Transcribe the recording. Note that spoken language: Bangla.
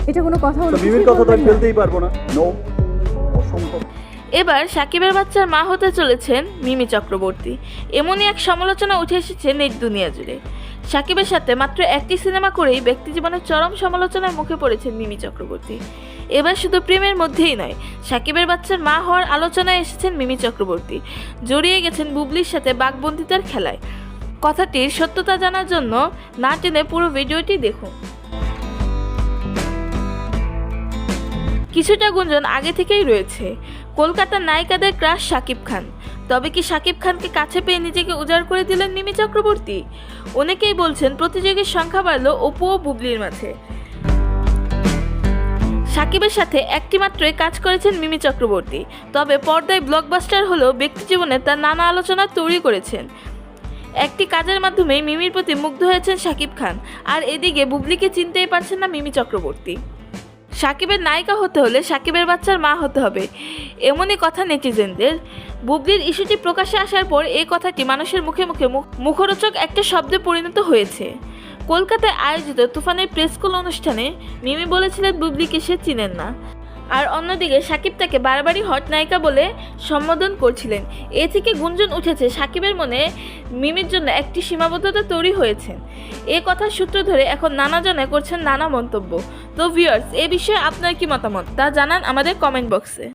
এটা কোনো কথা হলো? মিমির কথা তো আমি ফেলতেই পারবো না, নো, অসম্ভব। এবার সাকিবের বাচ্চার মা হতে চলেছেন মিমি চক্রবর্তী। এমনই এক সমালোচনা উঠে এসেছে নেট দুনিয়া জুড়ে। সাকিবের সাথে মাত্র একটি সিনেমা করেই ব্যক্তিজীবনের চরম সমালোচনার মুখে পড়েছেন মিমি চক্রবর্তী। এবার শুধু প্রেমের মধ্যেই নয়, সাকিবের বাচ্চার মা হওয়ার আলোচনায় এসেছেন মিমি চক্রবর্তী। জড়িয়ে গেছেন বুবলির সাথে বাঘবন্দিতার খেলায়। কথাটির সত্যতা জানার জন্য না টেনে পুরো ভিডিওটি দেখুন। কিছুটা গুঞ্জন আগে থেকেই রয়েছে, কলকাতার নায়িকাদের ক্রাশ শাকিব খান। তবে কি শাকিব খানকে কাছে পেয়ে নিজেকে উজাড় করে দিলেন মিমি চক্রবর্তী? অনেকেই বলছেন প্রতিযোগীর সংখ্যা বাড়ল অপু ও বুবলির মাঝে। সাকিবের সাথে একটি মাত্রই কাজ করেছেন মিমি চক্রবর্তী, তবে পর্দায় ব্লকবাস্টার হলেও ব্যক্তিজীবনে তার নানা আলোচনা তৈরি করেছেন। একটি কাজের মাধ্যমে মিমির প্রতি মুগ্ধ হয়েছেন শাকিব খান, আর এদিকে বুবলিকে চিনতেই পারছেন না মিমি চক্রবর্তী। সাকিবের নায়িকা হতে হলে সাকিবের বাচ্চার মা হতে হবে, এমনই কথা নেটিজেনদের। বুবলির ইস্যুটি প্রকাশ্যে আসার পর এই কথাটি মানুষের মুখে মুখে মুখরোচক একটা শব্দে পরিণত হয়েছে। কলকাতায় আয়োজিত তুফানের প্রেসকল অনুষ্ঠানে মিমি বলেছিলেন বুবলিকে সে চিনেন না, আর অন্যদিকে সাকিব তাকে বারবারই হট নায়িকা বলে সম্বোধন করছিলেন। এ থেকে গুঞ্জন উঠেছে সাকিবের মনে মিমির জন্য একটি সীমাবদ্ধতা তৈরি হয়েছে। এ কথার সূত্র ধরে এখন নানাজনে করছেন নানা মন্তব্য। তো ভিউয়ার্স, এ বিষয়ে আপনার কি মতামত তা জানান আমাদের কমেন্ট বক্সে।